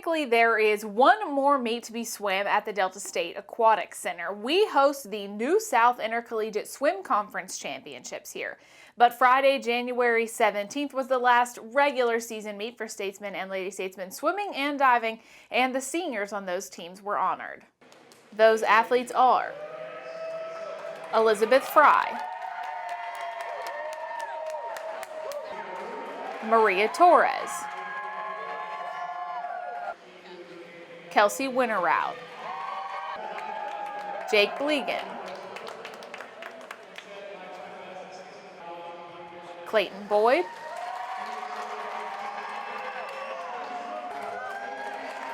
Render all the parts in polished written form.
Ironically, there is one more meet to be swam at the Delta State Aquatics Center. We host the New South Intercollegiate Swim Conference Championships here. But Friday, January 17th was the last regular season meet for Statesmen and Lady Statesmen swimming and diving, and the seniors on those teams were honored. Those athletes are Elizabeth Fry, Maria Torres, Kelsey Winterrout, Jake Blegan, Clayton Boyd,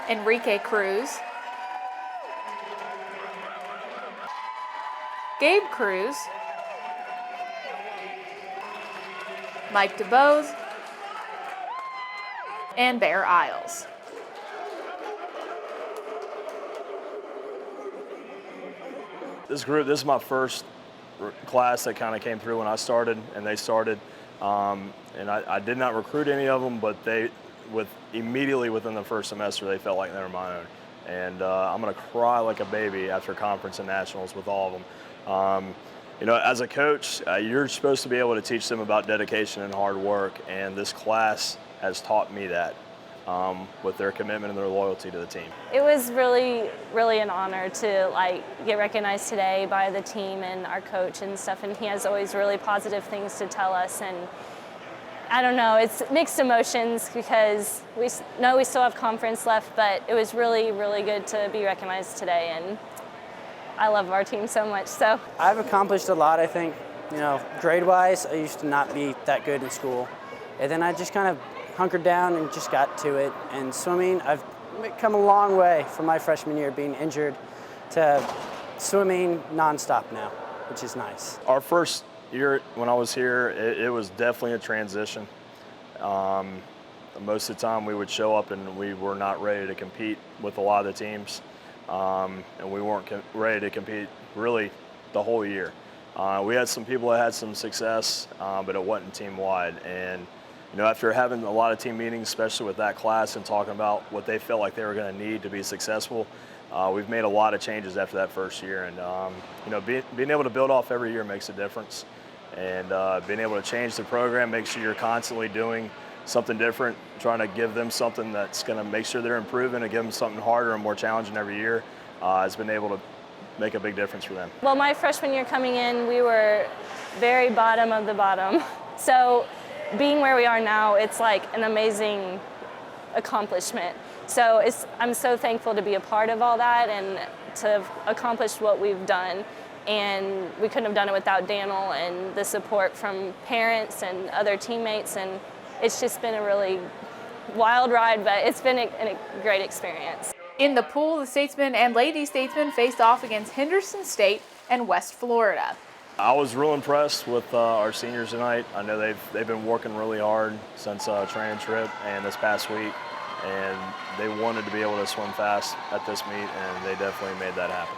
Enrique Cruz, Gabe Cruz, Mike DeBose, and Bear Isles. This is my first class that kind of came through when I started and they started. And I did not recruit any of them, but immediately within the first semester, they felt like they were my own. And I'm gonna cry like a baby after conference and nationals with all of them. As a coach, you're supposed to be able to teach them about dedication and hard work, and this class has taught me that with their commitment and their loyalty to the team. It was really, really an honor to get recognized today by the team and our coach and stuff, and he has always really positive things to tell us. And I don't know, it's mixed emotions because we know we still have conference left, but it was really, really good to be recognized today, and I love our team so much. So I've accomplished a lot, I think. Grade-wise, I used to not be that good in school, and then I just kind of hunkered down and just got to it. And swimming, I've come a long way from my freshman year being injured to swimming nonstop now, which is nice. Our first year when I was here, it was definitely a transition. Most of the time we would show up and we were not ready to compete with a lot of the teams. And we weren't ready to compete really the whole year. We had some people that had some success, but it wasn't team-wide. And after having a lot of team meetings, especially with that class, and talking about what they felt like they were going to need to be successful, we've made a lot of changes after that first year. And being able to build off every year makes a difference. And being able to change the program, make sure you're constantly doing something different, trying to give them something that's going to make sure they're improving and give them something harder and more challenging every year, has been able to make a big difference for them. Well, my freshman year coming in, we were very bottom of the bottom. So being where we are now, it's like an amazing accomplishment. So I'm so thankful to be a part of all that and to have accomplished what we've done. And we couldn't have done it without Daniel and the support from parents and other teammates. And it's just been a really wild ride, but it's been a great experience. In the pool, the Statesmen and Lady Statesmen faced off against Henderson State and West Florida. I was real impressed with our seniors tonight. I know they've been working really hard since training trip and this past week, and they wanted to be able to swim fast at this meet, and they definitely made that happen.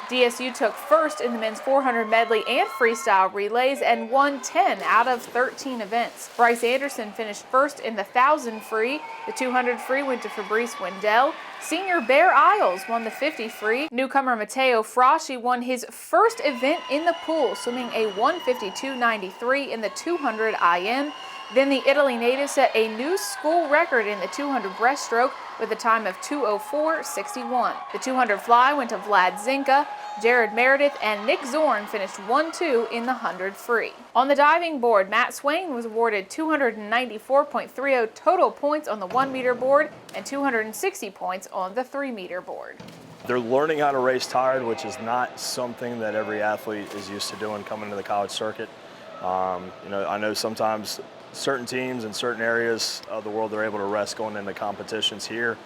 DSU took first in the men's 400 medley and freestyle relays and won 10 out of 13 events. Bryce Anderson finished first in the 1,000 free. The 200 free went to Fabrice Wendell. Senior Bear Isles won the 50 free. Newcomer Matteo Fraschi won his first event in the pool, swimming a 1:52.93 in the 200 IM. Then the Italy native set a new school record in the 200 breaststroke with a time of 2:04.61. The 200 fly went to Vlad Zinka. Jared Meredith and Nick Zorn finished 1-2 in the 100 free. On the diving board, Matt Swain was awarded 294.30 total points on the 1 meter board and 260 points on the 3 meter board. They're learning how to race tired, which is not something that every athlete is used to doing coming to the college circuit. I know sometimes certain teams in certain areas of the world, they're able to rest going into competitions. Here,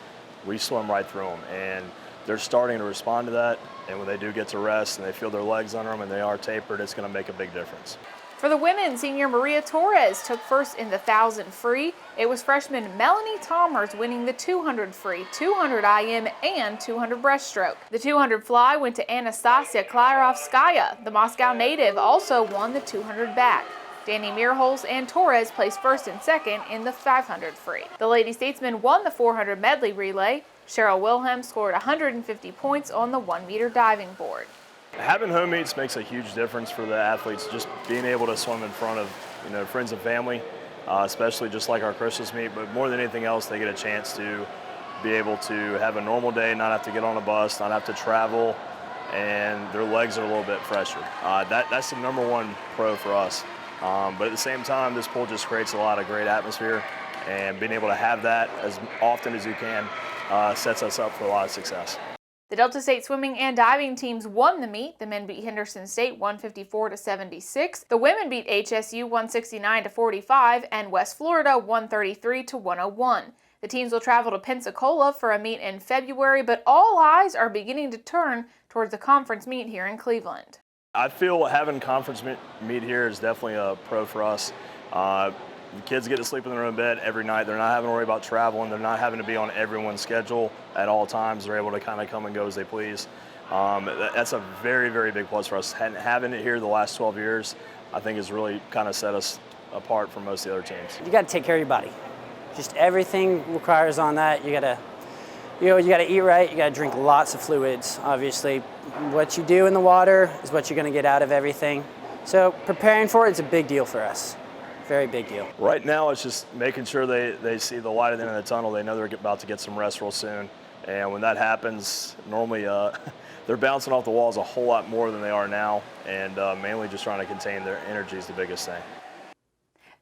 we swim right through them, and they're starting to respond to that. And when they do get to rest and they feel their legs under them and they are tapered, it's going to make a big difference. For the women, senior Maria Torres took first in the 1,000 free. It was freshman Melanie Tomers winning the 200 free, 200 IM, and 200 breaststroke. The 200 fly went to Anastasia Klyrovskaya. The Moscow native also won the 200 back. Danny Meerholz and Torres placed first and second in the 500 free. The Lady Statesmen won the 400 medley relay. Cheryl Wilhelm scored 150 points on the 1-meter diving board. Having home meets makes a huge difference for the athletes, just being able to swim in front of friends and family, especially just like our Christmas meet, but more than anything else, they get a chance to be able to have a normal day, not have to get on a bus, not have to travel, and their legs are a little bit fresher. That's the #1 pro for us. But at the same time, this pool just creates a lot of great atmosphere, and being able to have that as often as you can sets us up for a lot of success. The Delta State swimming and diving teams won the meet. The men beat Henderson State 154-76. The women beat HSU 169-45 and West Florida 133-101. The teams will travel to Pensacola for a meet in February, but all eyes are beginning to turn towards the conference meet here in Cleveland. I feel having conference meet here is definitely a pro for us. The kids get to sleep in their own bed every night. They're not having to worry about traveling. They're not having to be on everyone's schedule at all times. They're able to kind of come and go as they please. That's a very, very big plus for us. Having it here the last 12 years, I think, has really kind of set us apart from most of the other teams. You got to take care of your body. Just everything requires on that. You got to, you got to eat right. You got to drink lots of fluids. Obviously, what you do in the water is what you're going to get out of everything. So preparing for it is a big deal for us. Very big deal. Right now, it's just making sure they see the light at the end of the tunnel. They know they're about to get some rest real soon. And when that happens, normally they're bouncing off the walls a whole lot more than they are now, and mainly just trying to contain their energy is the biggest thing.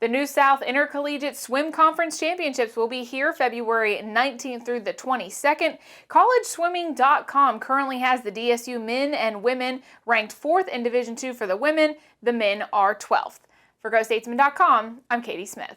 The New South Intercollegiate Swim Conference Championships will be here February 19th through the 22nd. CollegeSwimming.com currently has the DSU men and women ranked 4th in Division II for the women. The men are 12th. For GoStatesmen.com, I'm Katie Smith.